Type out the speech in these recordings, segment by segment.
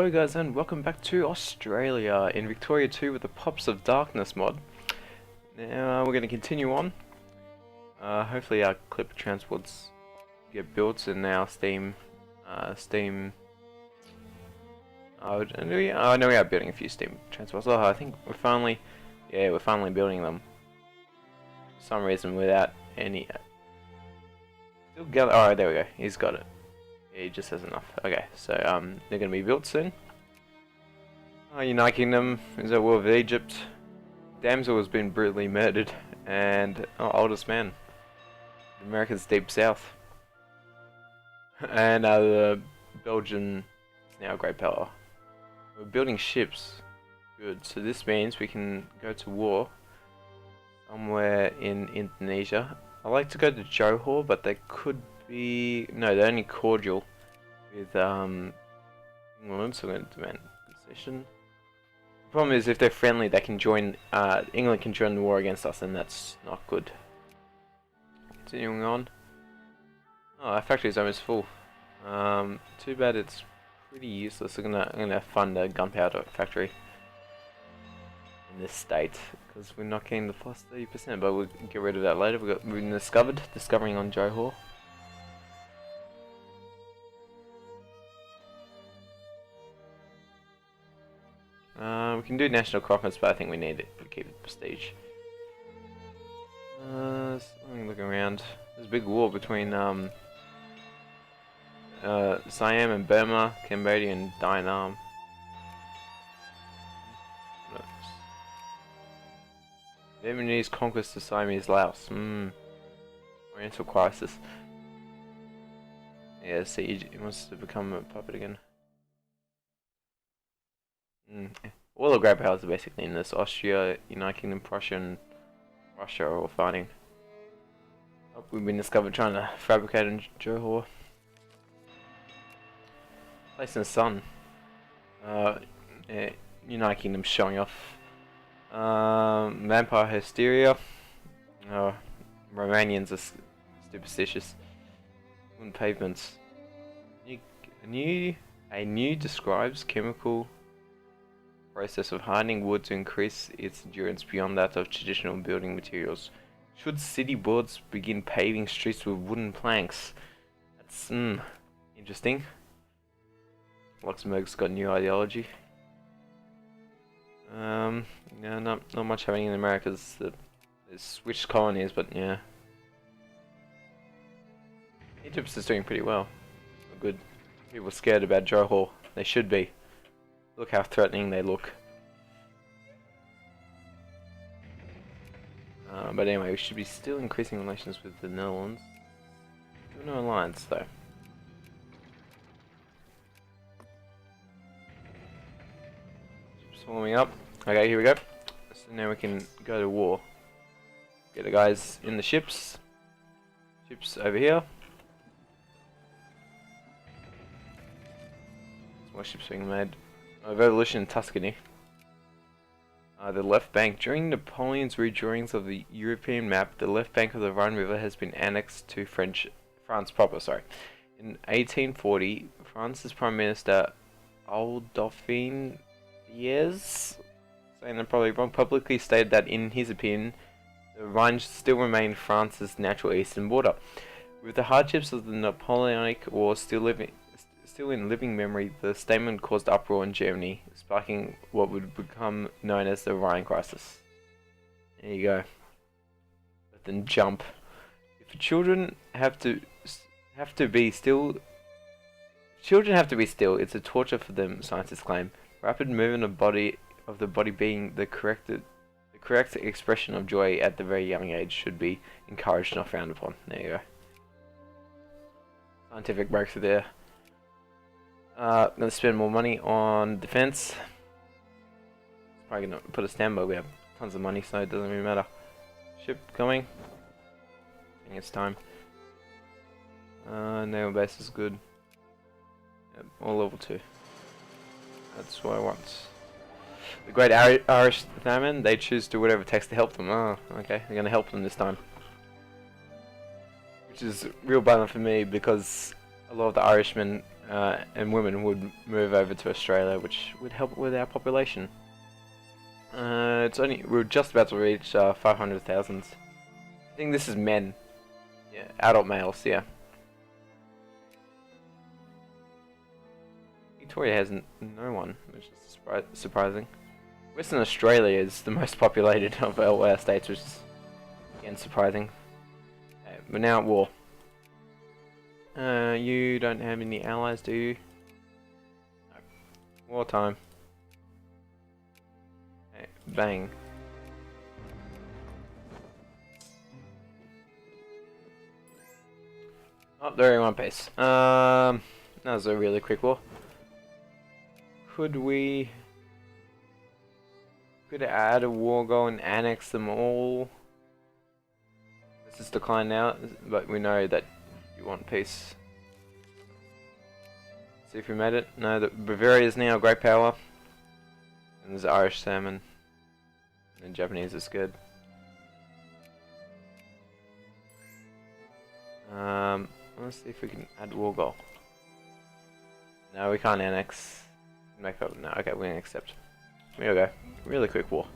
Hello guys and welcome back to Australia in Victoria 2 with the Pops of Darkness mod. Now we're going to continue on. Hopefully our clip transports get built and now Steam... I know we are building a few Steam transports. Oh, I think we're finally building them. For some reason without any... Still gather... Oh, there we go, he's got it. Yeah, he just has enough. Okay, so they're going to be built soon. United Kingdom is at war with Egypt. Damsel has been brutally murdered, and oldest man. America's deep south, and the Belgian is now a great power. We're building ships. Good. So this means we can go to war somewhere in Indonesia. I like to go to Johor, but they could be they're only cordial with England, so we're going to demand concession. The problem is if they're friendly, they can join. England can join the war against us, and that's not good. Continuing on. Oh, our factory's almost full. Too bad it's pretty useless. I'm gonna fund a gunpowder factory in this state because we're not getting the plus 30%, but we'll get rid of that later. We've been discovering on Johor. We can do national conference, but I think we need it to keep it prestige. Looking around, there's a big war between Siam and Burma, Cambodia and Vietnam. Vietnamese conquest to Siamese Laos. Oriental crisis. Yeah, see, he wants to become a puppet again. All the great powers are basically in this. Austria, United Kingdom, Prussia, and Russia are all fighting. Oh, we've been discovered trying to fabricate in Johor. Place in the sun. Yeah, United Kingdom showing off. Vampire hysteria. Romanians are superstitious. Wooden pavements. A new describes chemical process of hardening wood to increase its endurance beyond that of traditional building materials. Should city boards begin paving streets with wooden planks? That's interesting. Luxembourg's got new ideology. Yeah, not much happening in America. There's switched colonies, but yeah. Egypt's is doing pretty well. Good. People are scared about Johor. They should be. Look how threatening they look. But anyway, we should be still increasing relations with the Netherlands. No alliance though. Ships warming up. Okay, here we go. So now we can go to war. Get the guys in the ships. Ships over here. More ships being made. Revolution in Tuscany. The left bank. During Napoleon's redrawings of the European map, the left bank of the Rhine River has been annexed to France proper. In 1840, France's Prime Minister Adolphe Thiers, saying that probably wrong, publicly stated that in his opinion, the Rhine still remained France's natural eastern border. With the hardships of the Napoleonic War still in living memory, the statement caused uproar in Germany, sparking what would become known as the Rhine crisis. There you go. Let them jump. If children have to be still, it's a torture for them, scientists claim. Rapid movement of the body being the correct expression of joy at the very young age should be encouraged, not frowned upon. There you go. Scientific breakthrough there. Gonna spend more money on defense. Probably gonna put a standby. We have tons of money, so it doesn't really matter. Ship coming. I think it's time. Naval base is good. Yep, all level 2. That's what I want. The Great Irish Famine. They choose to do whatever it takes to help them. Oh, okay. They're gonna help them this time. Which is real bummer for me because a lot of the Irishmen and women would move over to Australia, which would help with our population. We're just about to reach 500,000. I think this is men. Yeah, adult males, yeah. Victoria has no one, which is surprising. Western Australia is the most populated of our states, which is again surprising. Okay, we're now at war. You don't have any allies, do you? No. Wartime. Okay, bang. Oh, they're in one piece. That was a really quick war. Could add a war goal and annex them all? This is declined now, but we know that you want peace. See if we made it. No, Bavaria is now a great power. And there's Irish salmon. And Japanese is good. Let's see if we can add war goal. No, we can't annex. Make up. No, okay, we can accept. Here we go. Really quick war.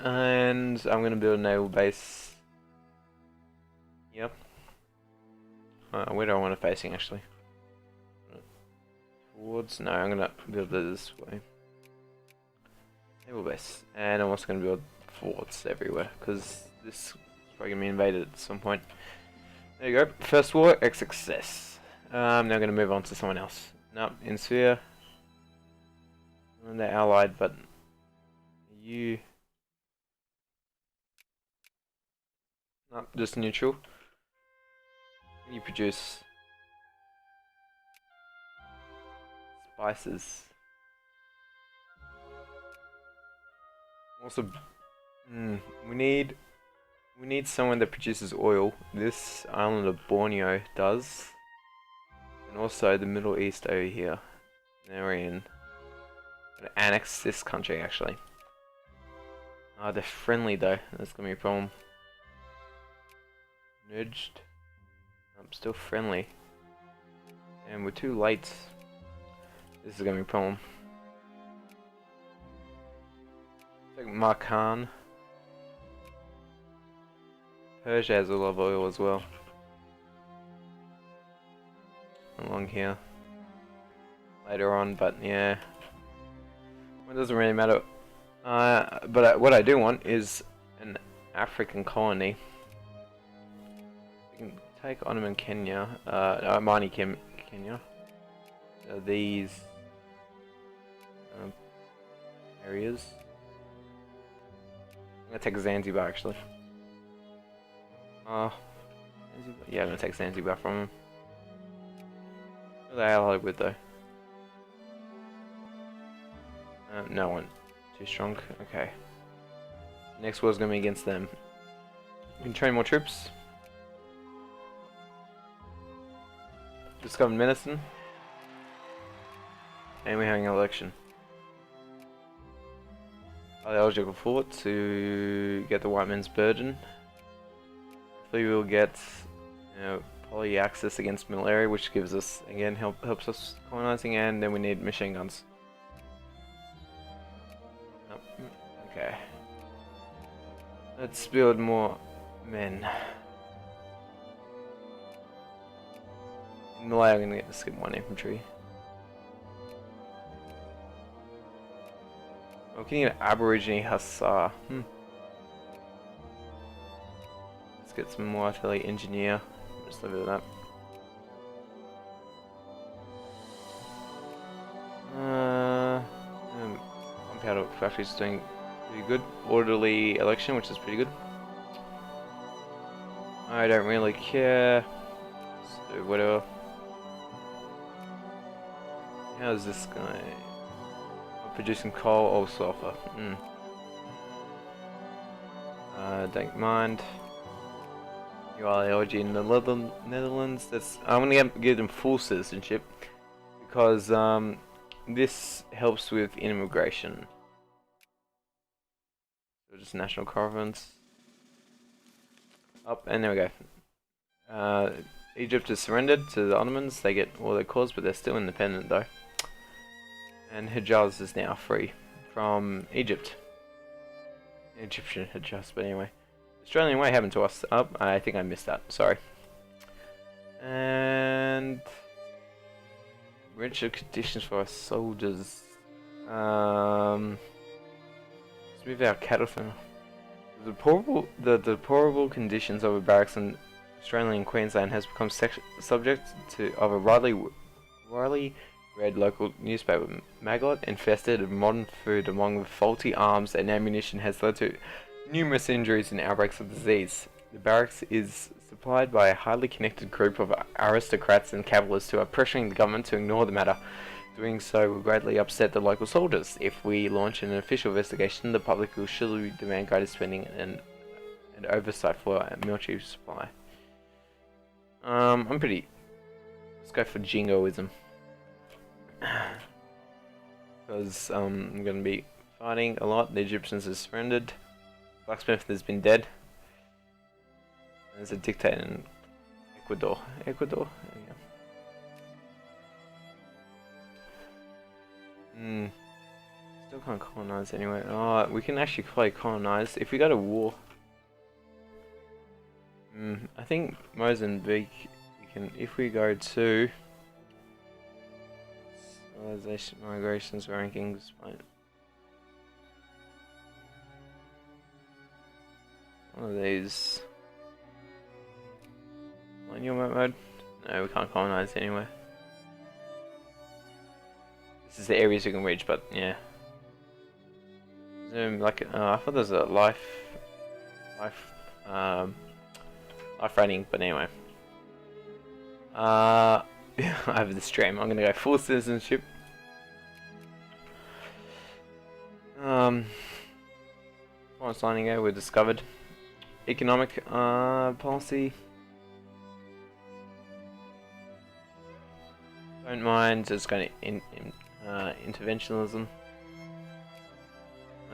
And I'm gonna build a naval base. Yep. Where do I want it facing actually? Towards? No, I'm gonna build it this way. Naval base. And I'm also gonna build forts everywhere because this is probably gonna be invaded at some point. There you go. First war, a success. I'm now gonna move on to someone else. Nope, in sphere. They're allied, but you. Nope, just neutral. You produce spices. Also, we need someone that produces oil. This island of Borneo does, and also the Middle East over here. Now we're in. I'm gonna annex this country actually. Oh, they're friendly though. That's gonna be a problem. Nudged. I'm still friendly. And we're too late. This is gonna be a problem. Take Markan. Persia has a lot of oil as well. Along here. Later on, but yeah. It doesn't really matter. But what I do want is an African colony. We can take Ottoman Kenya, Omani Kenya. These areas. I'm gonna take Zanzibar actually. Yeah, I'm gonna take Zanzibar from him. Who are they allied with though? No one. Too strong. Okay. Next war's gonna be against them. We can train more troops. Discovered medicine. And we're having an election. Are they eligible for it to get the white man's burden? Hopefully we'll get, poly access against malaria, which gives us, again, helps us colonizing, and then we need machine guns. Nope. Okay. Let's build more men. In Malaya, I'm gonna get to skip one infantry. Oh, can you get an Aborigine Hussar? Let's get some more artillery engineer. Just leave it at that. Gunpowder factory's doing pretty good. Orderly election, which is pretty good. I don't really care. So whatever. How's this guy? Producing coal or sulfur? Don't mind. You are allergy in the Netherlands. I'm gonna give them full citizenship because this helps with immigration. So just national province. Up and there we go. Egypt has surrendered to the Ottomans. They get all their cause, but they're still independent though. And Hijaz is now free from Egypt. Egyptian Hijaz, but anyway. Australian Way happened to us. Oh, I think I missed that. Sorry. And richer conditions for our soldiers. Let's move our cattle for now. The deplorable conditions of the barracks in Australian Queensland has become subject to of a widely read local newspaper. Maggot infested of modern food among the faulty arms and ammunition has led to numerous injuries and outbreaks of disease. The barracks is supplied by a highly connected group of aristocrats and capitalists who are pressuring the government to ignore the matter. Doing so will greatly upset the local soldiers. If we launch an official investigation, the public will surely demand greater spending and oversight for a military supply. I'm pretty... Let's go for jingoism. Because I'm going to be fighting a lot. The Egyptians have surrendered. Blacksmith has been dead. There's a dictator in Ecuador. Ecuador? There you go. Still can't colonize anyway. Oh, we can actually play colonize if we go to war. I think Mozambique, we can, if we go to civilization, migrations, rankings, fine. One of these. Colonial mode? No, we can't colonize anywhere. This is the areas you can reach, but yeah. Zoom, like, I thought there was a life rating, but anyway. Over the stream, I'm gonna go full citizenship. Foreign signing out, we're discovered. Economic policy. Don't mind, it's going to interventionism.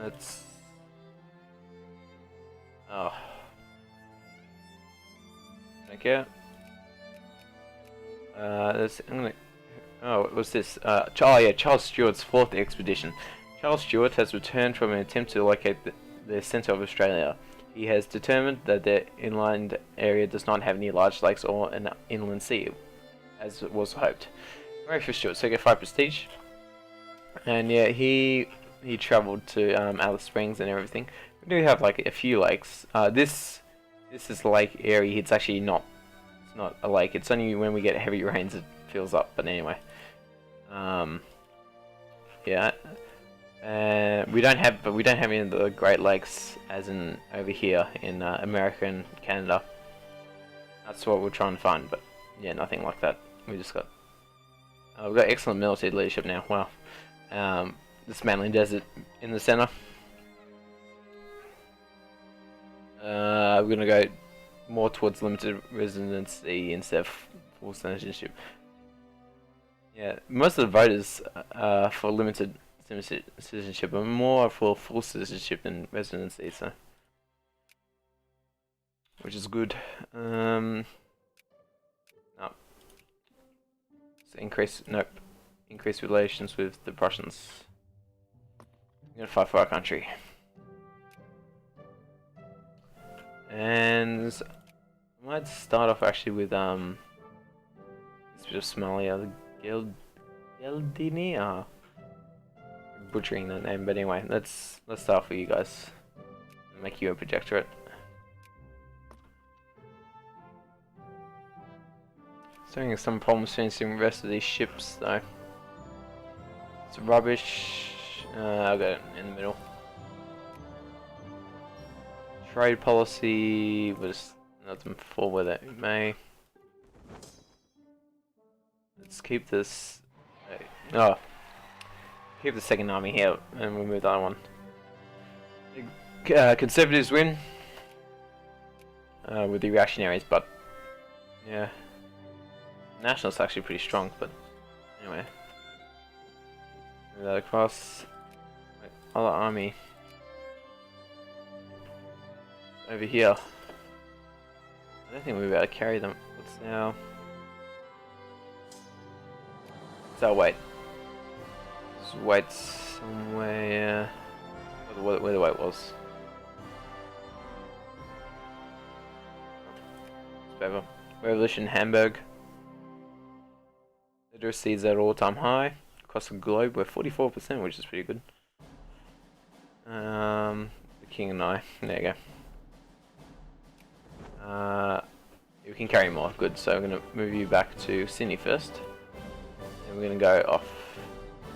Let's... Oh. Okay. I'm gonna... Oh, what was this? Oh yeah, Charles Stewart's 4th expedition. Charles Stewart has returned from an attempt to locate the centre of Australia. He has determined that the inland area does not have any large lakes or an inland sea, as was hoped. Very for Stewart, so I get 5 prestige. And yeah, he travelled to Alice Springs and everything. We do have like a few lakes. This is lake area. It's actually not. It's not a lake. It's only when we get heavy rains it fills up. But anyway, yeah. We don't have any of the Great Lakes as in over here in America and Canada. That's what we're trying to find. But yeah, nothing like that. We just got. We've got excellent military leadership now. Wow. This Manly Desert in the center. We're gonna go more towards limited residency instead of full citizenship. Yeah, most of the voters for limited citizenship are more for full citizenship than residency, so which is good. No. So increase relations with the Prussians. We're gonna fight for our country. And I might start off actually with this bit of Somalia, the Geldini. Butchering the name, but anyway, let's start for you guys. Make you a protectorate. Having some problems finishing the rest of these ships though. It's rubbish. I'll go in the middle. Trade policy was nothing forward that it may. Let's keep this. Oh, keep the second army here, and we'll move the other one. Conservatives win with the reactionaries, but yeah. Nationalists actually pretty strong, but anyway. Move that across. Wait, other army. Over here. I don't think we'll be able to carry them. What's now? our weight? This weight somewhere. Where the weight was. Whatever. Revolution Hamburg. Literacy is at all-time high. Across the globe, we're 44%, which is pretty good. The King and I. There you go. We can carry more. Good. So I'm gonna move you back to Sydney first, and we're gonna go off.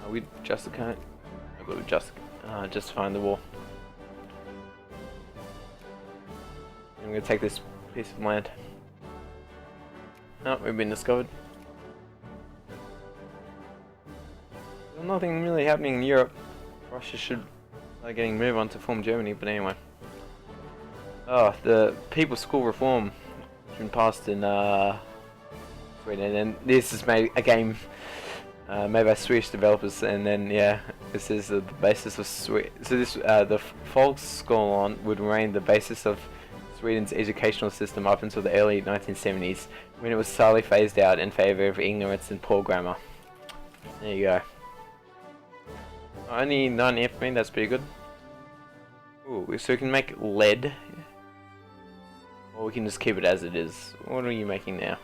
Are we justifying? I've got to justifying the war. And I'm gonna take this piece of land. Oh, we've been discovered. There's nothing really happening in Europe. Russia should start getting move on to form Germany, but anyway. Oh, the People's School Reform has been passed in Sweden, and this is made a game made by Swedish developers, and then yeah, this is the basis of Sweden. So this the Folkskolan would remain the basis of Sweden's educational system up until the early 1970s, when it was slowly phased out in favour of ignorance and poor grammar. There you go. Only 9 infamy, that's pretty good. Ooh, so we can make lead. Or we can just keep it as it is. What are you making now?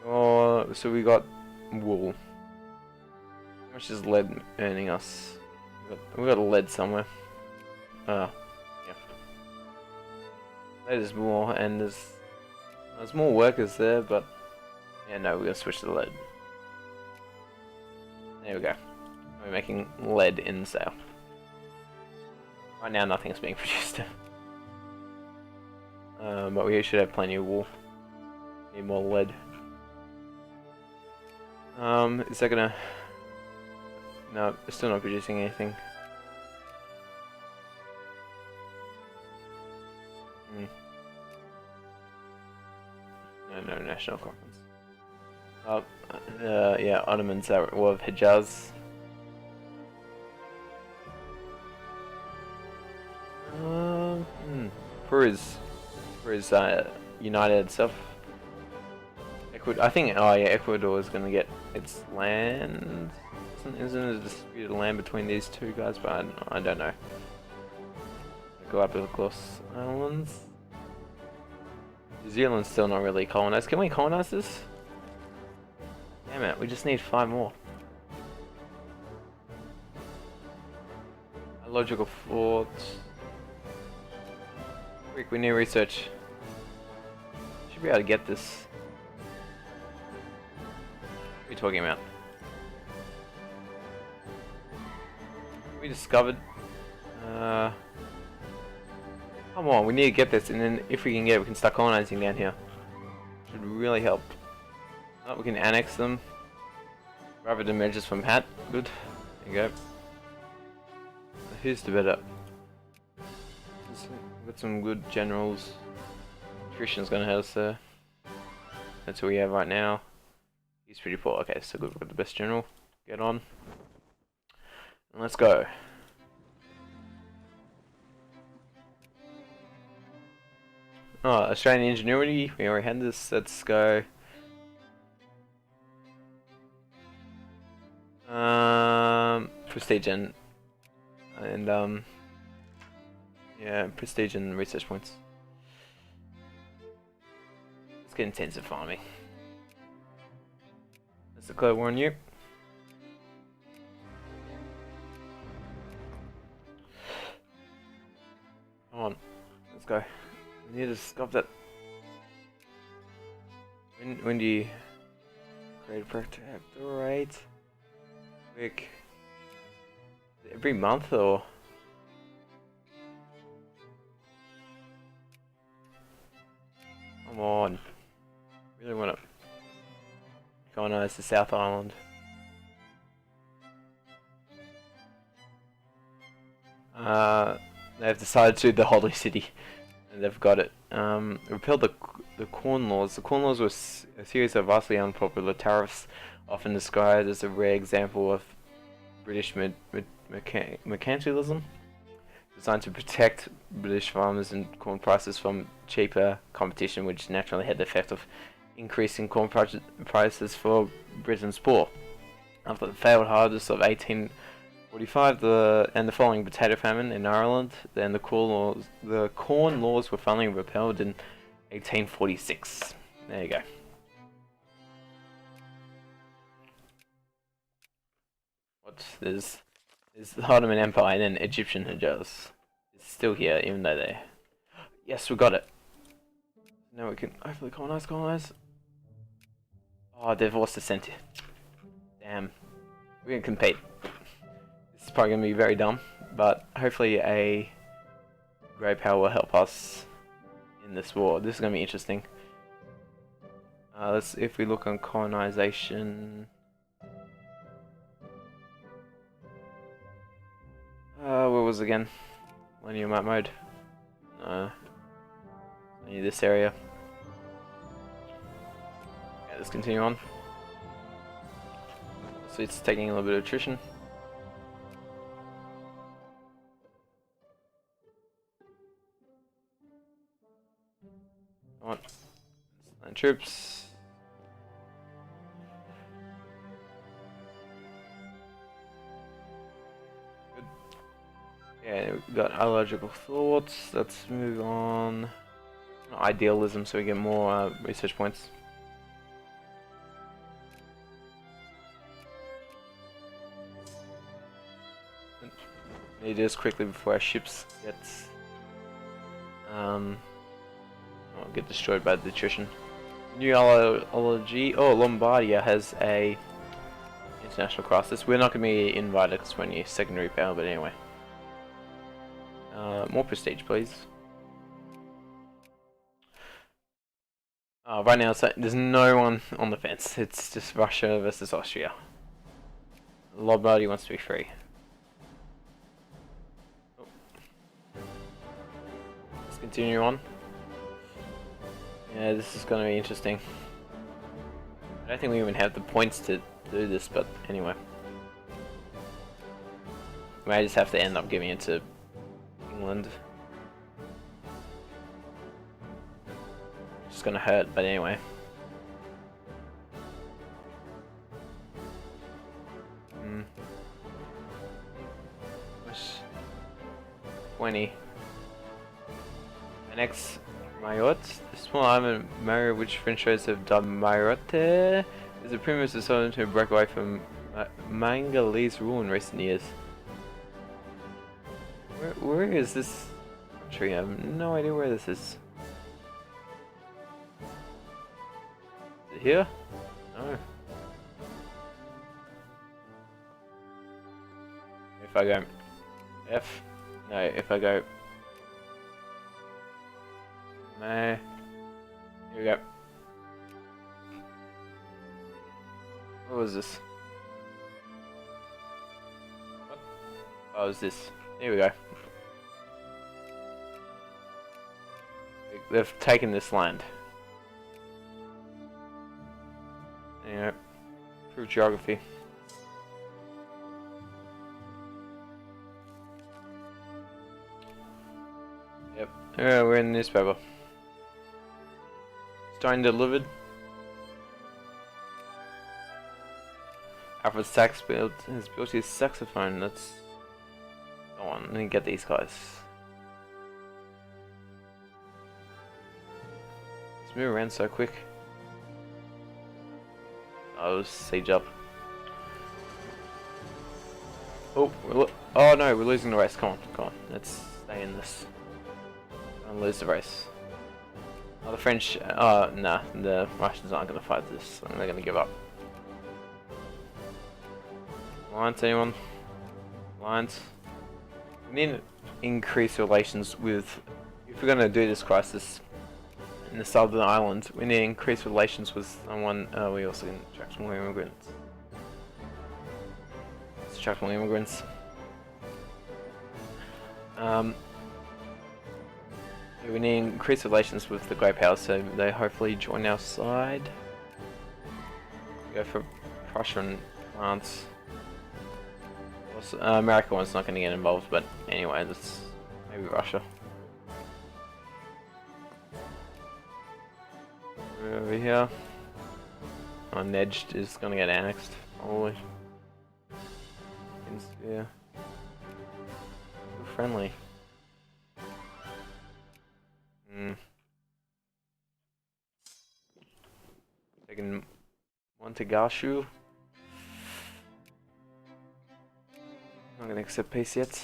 Oh, so we got wool. How much is lead earning us? We got lead somewhere. Yeah. Lead is more, and there's more workers there, but yeah, no, we're gonna switch to lead. There we go. We're making lead in sale. Right now, nothing is being produced. But we should have plenty of wool. Need more lead. Is that gonna... No, it's still not producing anything. No national conference. Yeah, Ottomans are War of Hijaz. Peru is united itself. I think, oh yeah, Ecuador is going to get its land. Isn't it a disputed land between these two guys? But I don't know. Go up across islands. New Zealand's still not really colonized. Can we colonize this? Damn it, we just need 5 more. A logical fort. Quick, we need research. Should be able to get this. What are you talking about? We discovered. Come on, we need to get this, and then if we can get it, we can start colonizing down here. Should really help. Oh, we can annex them. Rapid emerges from hat. Good. There you go. Who's the better? We've got some good generals. Christian's gonna hurt us there. That's who we have right now. He's pretty poor. Okay, so good. We've got the best general. Get on. And let's go. Oh, Australian ingenuity. We already had this. Let's go. Prestige and yeah, prestige and research points. Let's get intensive farming. Let's declare war on you. Come on, let's go. We need to stop that. When do you create a protectorate? Quick. Every month or? Come on. Really want to colonize the South Island. They've decided to the Holy City. And they've got it. Repealed the Corn Laws. The Corn Laws were a series of vastly unpopular tariffs, often described as a rare example of British mercantilism, designed to protect British farmers and corn prices from cheaper competition, which naturally had the effect of increasing corn prices for Britain's poor. After the failed harvest of 1845 and the following potato famine in Ireland, then the corn laws were finally repealed in 1846. There you go. There's the Ottoman Empire and then Egyptian Hijaz. It's still here, even though they... Yes, we got it. Now we can hopefully colonize. Oh, they've lost the center. Damn. We're gonna compete. This is probably gonna be very dumb, but hopefully a great power will help us in this war. This is gonna be interesting. If we look on colonization. Where was it again? Linear map mode. No. I need this area. Okay, let's continue on. So it's taking a little bit of attrition. Come on. Land troops. Good. Yeah, we've got illogical thoughts. Let's move on. Idealism, so we get more research points. Need this quickly before our ships get destroyed by the attrition. New ology. Oh, Lombardia has a international crisis. We're not going to be invited because we're near secondary power, but anyway. More prestige, please. Right now, there's no one on the fence. It's just Russia versus Austria. Lombardy wants to be free. Oh. Let's continue on. Yeah, this is going to be interesting. I don't think we even have the points to do this, but anyway. We may just have to end up giving it to England. It's gonna hurt, but anyway. Where's 20. Next, Mayotte. The small island Mario, which French shows have dubbed Mayotte, is a previous decided to break away from Mangalese rule in recent years. Where is this country? I have no idea where this is. Is it here? No. If I go F, no, if I go here we go. What was this? What? Oh, is this? Here we go. They've taken this land. Anyway, prove geography. Yep. We're in the newspaper. Stein delivered. Alfred Sachs has built his saxophone. Let's go on and get these guys. Let's move around so quick. Oh, let's siege up. Oh, oh no, we're losing the race. Come on. Let's stay in this. Don't lose the race. Oh, the French, nah, the Russians aren't going to fight this. They're going to give up. Alliance, anyone? Alliance? We need to increase relations with, if we're going to do this crisis in the southern island, we need to increase relations with someone. We also can attract more immigrants. Let's attract more immigrants. We need to increase relations with the Great Powers, so they hopefully join our side. Go for Prussia and France. Also, America one's not going to get involved, but anyway, let's maybe Russia. We're over here. Nedged is going to get annexed, probably. Yeah. Friendly. Taking Montegashu. Not gonna accept peace yet.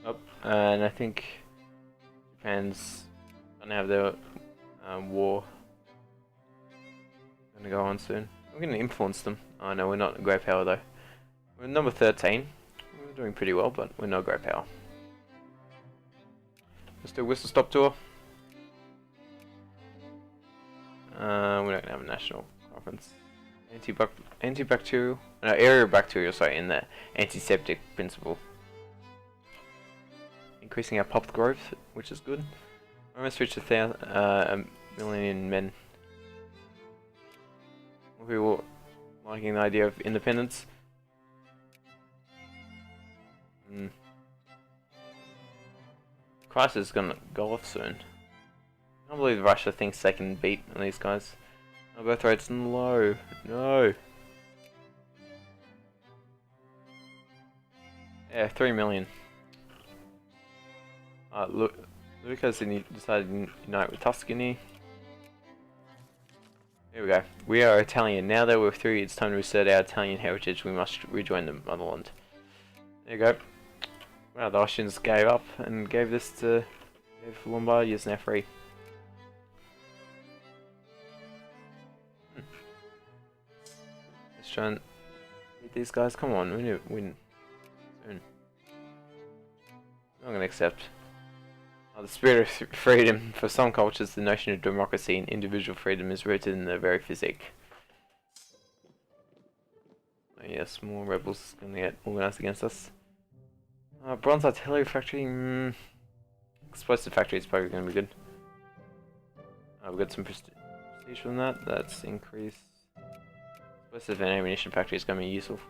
Nope. And I think Japan's gonna have their war gonna go on soon. We're gonna influence them. Oh no, we're not a great power though. We're number 13. We're doing pretty well, but we're not great power. Let's do a whistle stop tour. We're not gonna have a national conference. Antibacterial, no, area bacterial, sorry, in the antiseptic principle. Increasing our pop growth, which is good. Almost reached a million men. People liking the idea of independence. Crisis is gonna go off soon. I can't believe Russia thinks they can beat these guys. Our birth rate's low. No. Yeah, 3 million. Lucas decided to unite with Tuscany. Here we go. We are Italian. Now that we're through, it's time to assert our Italian heritage. We must rejoin the motherland. There you go. Wow, the Austrians gave up and gave this to Lombardy is now free. Let's try and beat these guys. Come on, we need to win soon. I'm not gonna accept. The spirit of freedom. For some cultures, the notion of democracy and individual freedom is rooted in their very physique. Oh yes, more rebels gonna get organized against us. Bronze artillery factory. Explosive factory is probably gonna be good. We've got some prestige from that. That's increased. Explosive and ammunition factory is gonna be useful.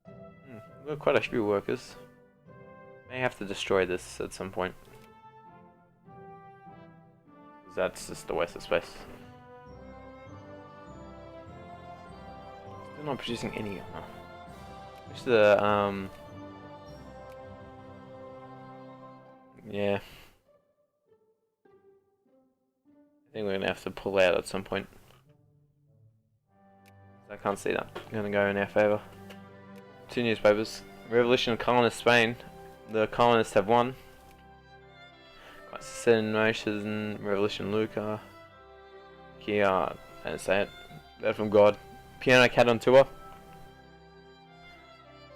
We've got quite a few workers. May have to destroy this at some point. That's just a waste of space. Still not producing any. Wish the yeah. I think we're gonna have to pull out at some point. I can't see that gonna go in our favour. 2 newspapers. Revolution of Colonists Spain. The colonists have won. Assassination, Revolution Luca. Kia, I didn't say it. That from God. Piano Cat on tour.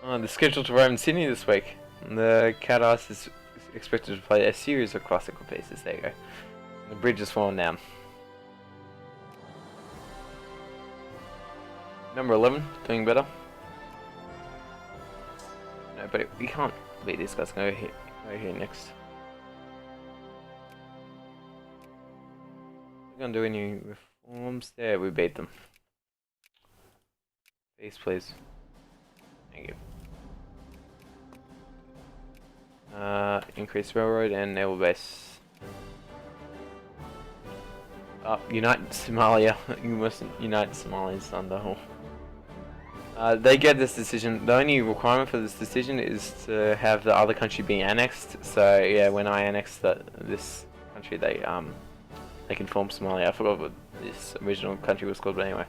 They're scheduled to Rome and Sydney this week. The Cat Ice is expected to play a series of classical pieces. There you go. And the bridge has fallen down. Number 11, doing better. No, but we can't beat these guys. Go here next. We're gonna do any reforms. There, we beat them. Peace, please. Thank you. Increase railroad and naval base. Unite Somalia. You must unite Somalis under whole. They get this decision. The only requirement for this decision is to have the other country be annexed. So yeah, when I annex this country, they can form Somalia. I forgot what this original country was called, but anyway.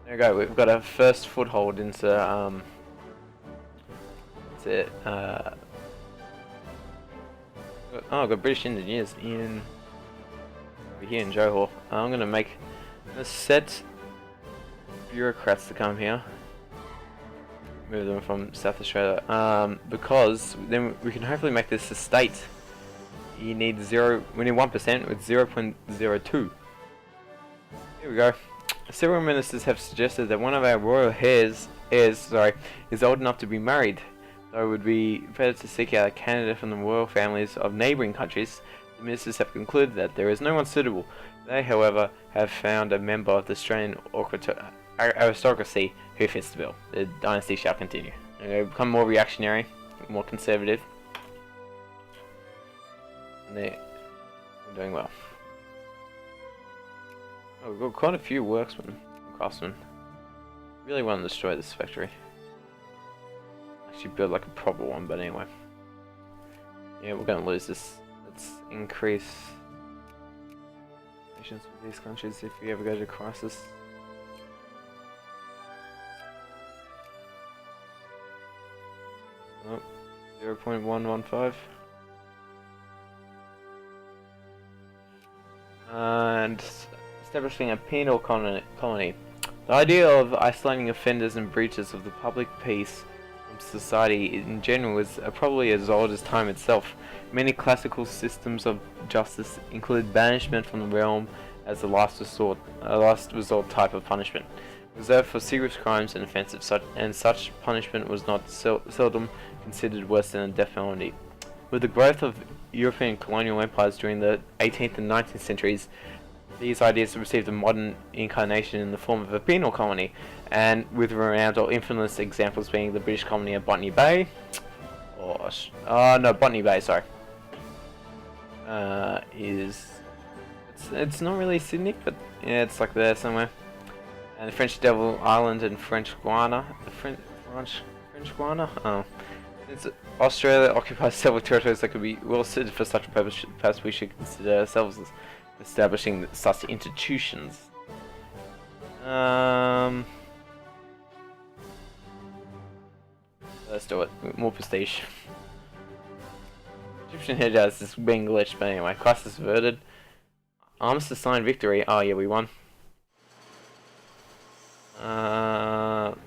There we go. We've got our first foothold into oh, I've got British engineers in over here in Johor. I'm gonna set bureaucrats to come here. Move them from South Australia. Because then we can hopefully make this a state. We need 1% with 0.02. Here we go. Several ministers have suggested that one of our royal heirs is old enough to be married. Though it would be better to seek out a candidate from the royal families of neighbouring countries, the ministers have concluded that there is no one suitable. They, however, have found a member of the Australian aristocracy who fits the bill. The dynasty shall continue. They become more reactionary, more conservative. And doing well. Oh, we've got quite a few worksmen and craftsmen. Really want to destroy this factory. Actually build like a proper one, but anyway. Yeah, we're gonna lose this. Let's increase relations with these countries if we ever go to crisis. Oh, 0.115. And establishing a penal colony. The idea of isolating offenders and breaches of the public peace from society in general is probably as old as time itself. Many classical systems of justice include banishment from the realm as a last resort type of punishment, reserved for serious crimes and offensive, such punishment was not seldom considered worse than a death penalty. With the growth of European colonial empires during the 18th and 19th centuries, these ideas received a modern incarnation in the form of a penal colony, and with renowned or infamous examples being the British colony of Botany Bay, or Botany Bay, sorry. It's not really Sydney, but yeah, it's like there somewhere. And the French Devil Island and French Guiana, French Guiana. Oh, since Australia occupies several territories that could be well suited for such a purpose, perhaps we should consider ourselves as establishing such institutions. Let's do it. More prestige. Egyptian head has this being glitched, but anyway, crisis averted. Armistice signed victory. Oh yeah, we won.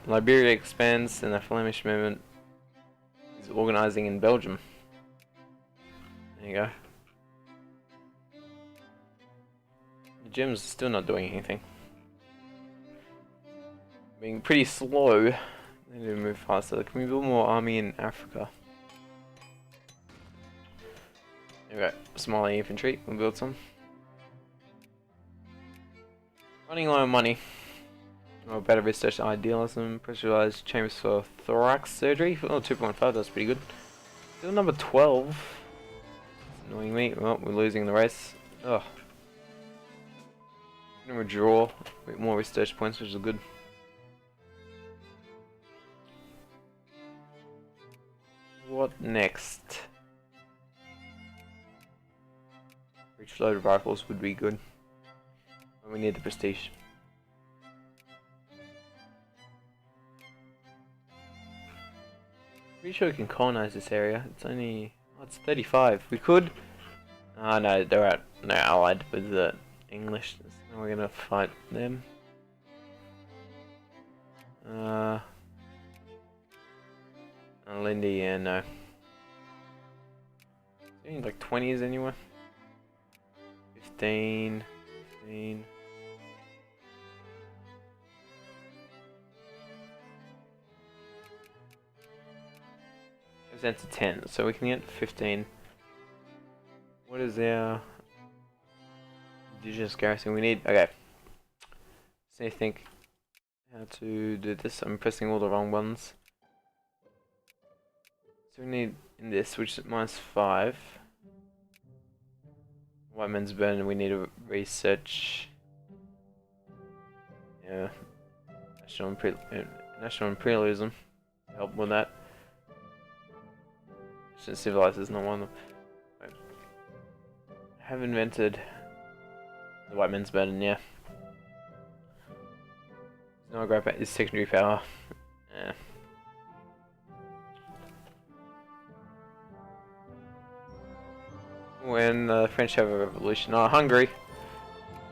Liberia expands, and the Flemish movement is organizing in Belgium. There you go. The gym's still not doing anything. Being pretty slow. They need to move faster. Can we build more army in Africa? There we go. Somali infantry. We'll build some. Running low on money. Oh, better research idealism. Pressurized chambers for thorax surgery. Oh, 2.5. That's pretty good. Still number 12. It's annoying me. Well, we're losing the race. Ugh. Gonna draw. A bit more research points, which is good. What next? Breach loaded rifles would be good. We need the prestige. Pretty sure we can colonize this area. It's only... oh, it's 35. We could... oh no, they're allied with the English. So we're gonna fight them. Lindy, yeah, no. I think like 20s anyway. 15. 15. Goes down to 10, so we can get 15. What is our indigenous garrison we need? Okay. So I think how to do this. I'm pressing all the wrong ones. So we need in this, which is -5. White man's burn. We need to research. Yeah, national imperialism. Help with that. Since civilized is not one of them. Right. Have invented the white man's burden. Yeah. No great power is secondary power. Yeah. When the French have a revolution, Hungary,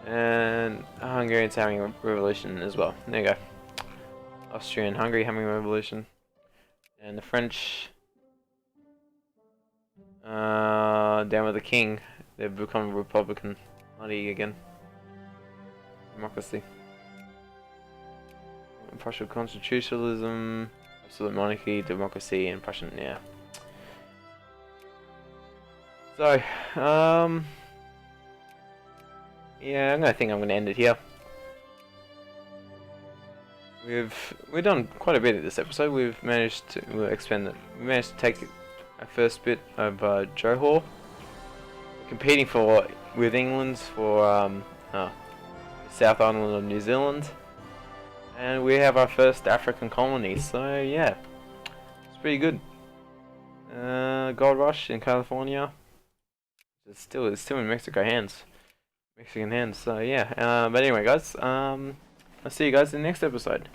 and Hungarians having a revolution as well. There you go. Austria and Hungary having a revolution, and the French down with the king. They've become a Republican party again. Democracy. Partial constitutionalism, absolute monarchy, democracy, and Prussian. Yeah. So, yeah, I'm gonna end it here. We've done quite a bit of this episode. We've managed to expand it. We managed to take our first bit of Johor, competing for with England for South Island of New Zealand, and we have our first African colony. So yeah, it's pretty good. Gold rush in California. It's still in Mexican hands. So yeah. But anyway, guys. I'll see you guys in the next episode.